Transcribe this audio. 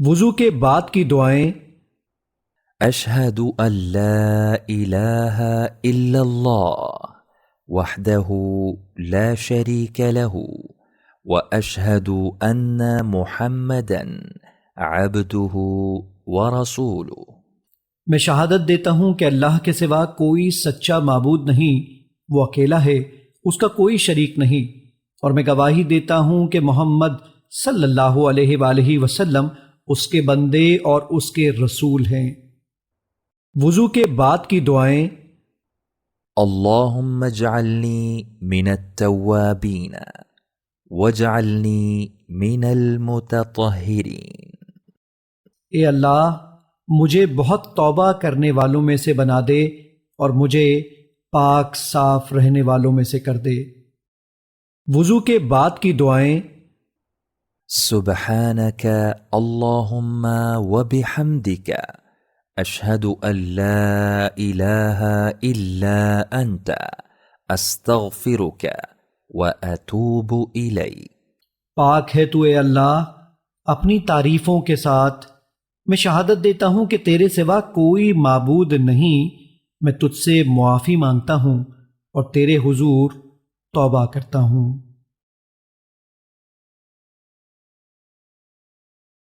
وضو کے بعد کی دعائیں: اشہد ان لا الہ الا اللہ وحدہ لا شریک لہ واشہد ان محمدا عبدہ ورسولہ۔ میں شہادت دیتا ہوں کہ اللہ کے سوا کوئی سچا معبود نہیں، وہ اکیلا ہے، اس کا کوئی شریک نہیں، اور میں گواہی دیتا ہوں کہ محمد صلی اللہ علیہ وآلہ وسلم اس کے بندے اور اس کے رسول ہیں۔ وضو کے بعد کی دعائیں: اللہم اجعلنی من التوابین واجعلنی من المتطہرین۔ اے اللہ، مجھے بہت توبہ کرنے والوں میں سے بنا دے اور مجھے پاک صاف رہنے والوں میں سے کر دے۔ وضو کے بعد کی دعائیں: سبحانک اللہم وبحمدک اشہد ان لا الہ الا انت استغفرک واتوب الیک۔ پاک ہے تو اے اللہ اپنی تعریفوں کے ساتھ، میں شہادت دیتا ہوں کہ تیرے سوا کوئی معبود نہیں، میں تجھ سے معافی مانگتا ہوں اور تیرے حضور توبہ کرتا ہوں۔